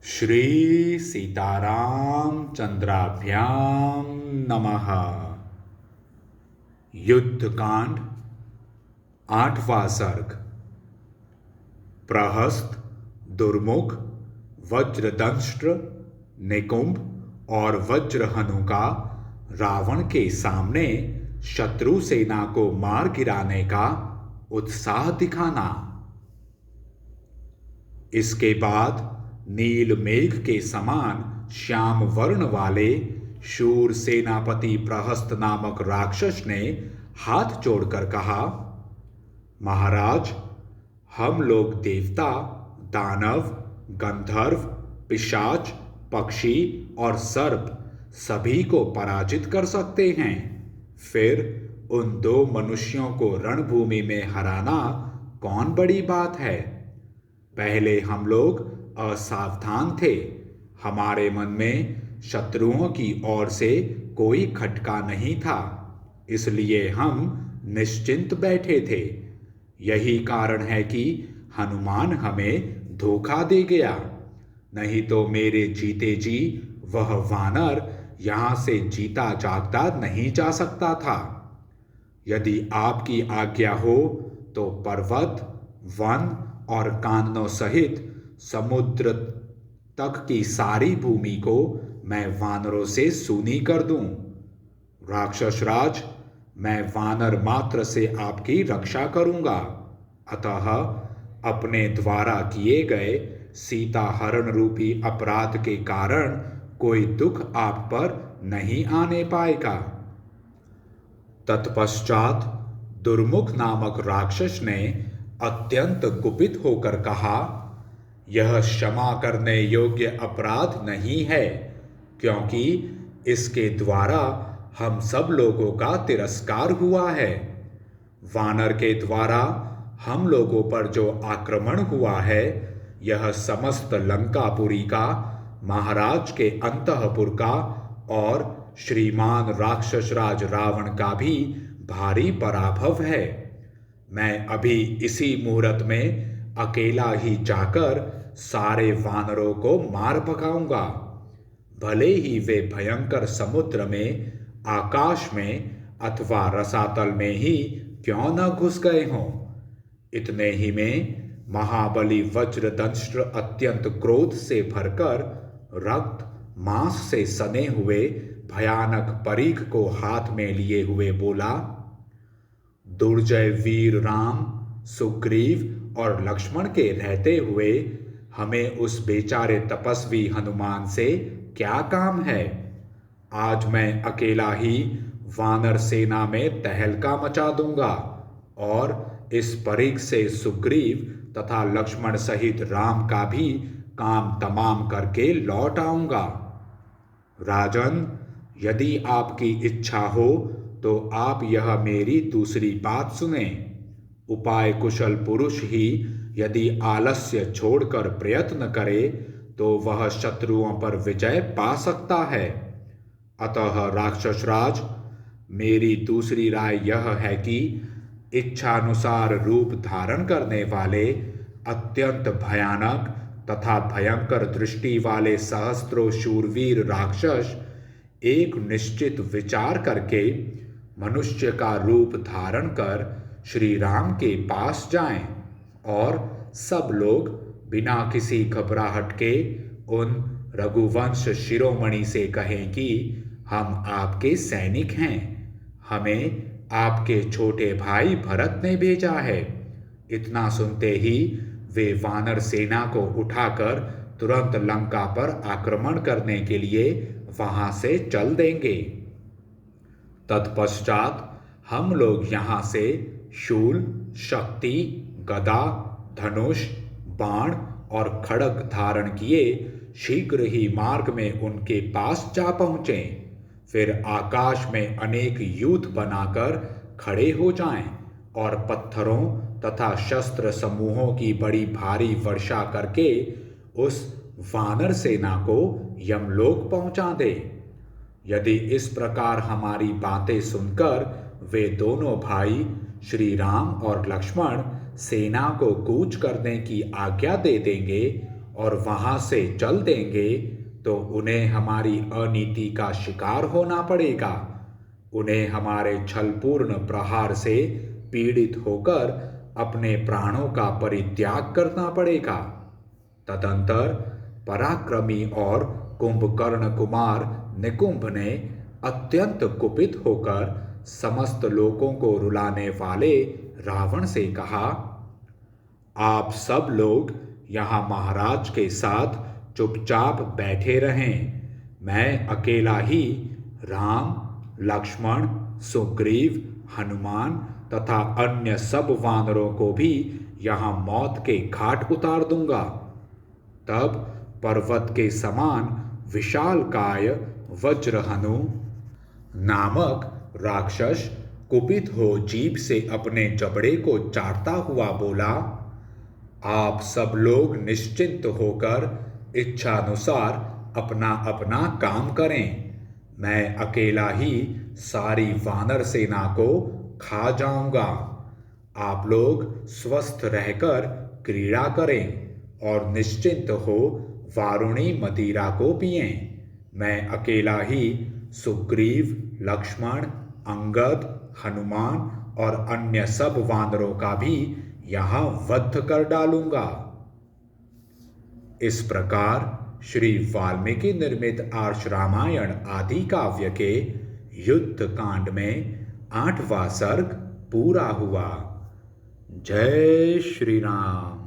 श्री सीताराम चंद्राभ्याम नमः। युद्धकांड, आठवां सर्ग। प्रहस्त, दुर्मुख, वज्रदंष्ट्र, निकुंभ और वज्रहनु का रावण के सामने शत्रु सेना को मार गिराने का उत्साह दिखाना। इसके बाद नील मेघ के समान श्याम वर्ण वाले शूर सेनापति प्रहस्त नामक राक्षस ने हाथ जोड़कर कहा, महाराज, हम लोग देवता, दानव, गंधर्व, पिशाच, पक्षी और सर्प सभी को पराजित कर सकते हैं। फिर उन दो मनुष्यों को रणभूमि में हराना कौन बड़ी बात है। पहले हम लोग असावधान थे। हमारे मन में शत्रुओं की ओर से कोई खटका नहीं था, इसलिए हम निश्चिंत बैठे थे। यही कारण है कि हनुमान हमें धोखा दे गया, नहीं तो मेरे जीते जी वह वानर यहाँ से जीता जागता नहीं जा सकता था। यदि आपकी आज्ञा हो तो पर्वत, वन और काननों सहित समुद्र तक की सारी भूमि को मैं वानरों से सूनी कर दूं। राक्षस राज, मैं वानर मात्र से आपकी रक्षा करूंगा, अतः अपने द्वारा किए गए सीता हरण रूपी अपराध के कारण कोई दुख आप पर नहीं आने पाएगा। तत्पश्चात दुर्मुख नामक राक्षस ने अत्यंत कुपित होकर कहा, यह क्षमा करने योग्य अपराध नहीं है, क्योंकि इसके द्वारा हम सब लोगों का तिरस्कार हुआ है। वानर के द्वारा हम लोगों पर जो आक्रमण हुआ है, यह समस्त लंकापुरी का, महाराज के अंतःपुर का और श्रीमान राक्षस राज रावण का भी भारी पराभव है। मैं अभी इसी मुहूर्त में अकेला ही जाकर सारे वानरों को मार भगाऊंगा, भले ही वे भयंकर समुद्र में, आकाश में अथवा रसातल में ही क्यों न घुस गए हों। इतने ही में महाबली वज्रदंष्ट्र अत्यंत क्रोध से भरकर रक्त मांस से सने हुए भयानक परीख को हाथ में लिए हुए बोला, दुर्जय वीर राम, सुग्रीव और लक्ष्मण के रहते हुए हमें उस बेचारे तपस्वी हनुमान से क्या काम है। आज मैं अकेला ही वानर सेना में तहलका मचा दूंगा और इस परीख से सुग्रीव तथा लक्ष्मण सहित राम का भी काम तमाम करके लौट आऊंगा। राजन, यदि आपकी इच्छा हो तो आप यह मेरी दूसरी बात सुने। उपाय कुशल पुरुष ही यदि आलस्य छोड़कर प्रयत्न करे तो वह शत्रुओं पर विजय पा सकता है। अतः राक्षस राज, मेरी दूसरी राय यह है कि इच्छानुसार रूप धारण करने वाले अत्यंत भयानक तथा भयंकर दृष्टि वाले सहस्त्रों शूरवीर राक्षस एक निश्चित विचार करके मनुष्य का रूप धारण कर श्री राम के पास जाएं और सब लोग बिना किसी घबराहट के उन रघुवंश शिरोमणि से कहें कि हम आपके सैनिक हैं, हमें आपके छोटे भाई भरत ने भेजा है। इतना सुनते ही वे वानर सेना को उठाकर तुरंत लंका पर आक्रमण करने के लिए वहां से चल देंगे। तत्पश्चात हम लोग यहाँ से शूल, शक्ति, गदा, धनुष, बाण और खड्ग धारण किए शीघ्र ही मार्ग में उनके पास जा पहुँचे। फिर आकाश में अनेक यूथ बनाकर खड़े हो जाएं और पत्थरों तथा शस्त्र समूहों की बड़ी भारी वर्षा करके उस वानर सेना को यमलोक पहुंचा दे। यदि इस प्रकार हमारी बातें सुनकर वे दोनों भाई श्री राम और लक्ष्मण सेना को कूच करने की आज्ञा दे देंगे और वहां से चल देंगे तो उन्हें हमारी अनीति का शिकार होना पड़ेगा। उन्हें हमारे छलपूर्ण प्रहार से पीड़ित होकर अपने प्राणों का परित्याग करना पड़ेगा। तदंतर पराक्रमी और कुंभकर्ण कुमार निकुंभ ने अत्यंत कुपित होकर समस्त लोगों को रुलाने वाले रावण से कहा, आप सब लोग यहाँ महाराज के साथ चुपचाप बैठे रहें। मैं अकेला ही राम, लक्ष्मण, सुग्रीव, हनुमान तथा अन्य सब वानरों को भी यहाँ मौत के घाट उतार दूंगा। तब पर्वत के समान विशालकाय वज्रहनु नामक राक्षस कुपित हो जीभ से अपने जबड़े को चाटता हुआ बोला, आप सब लोग निश्चिंत होकर इच्छानुसार अपना अपना काम करें। मैं अकेला ही सारी वानर सेना को खा जाऊंगा। आप लोग स्वस्थ रहकर क्रीड़ा करें और निश्चिंत हो वारुणी मदिरा को पिएं। मैं अकेला ही सुग्रीव, लक्ष्मण, अंगद, हनुमान और अन्य सब वानरों का भी यहाँ वध कर डालूंगा। इस प्रकार श्री वाल्मीकि निर्मित आर्ष रामायण आदि काव्य के युद्ध कांड में 8वां सर्ग पूरा हुआ। जय श्री राम।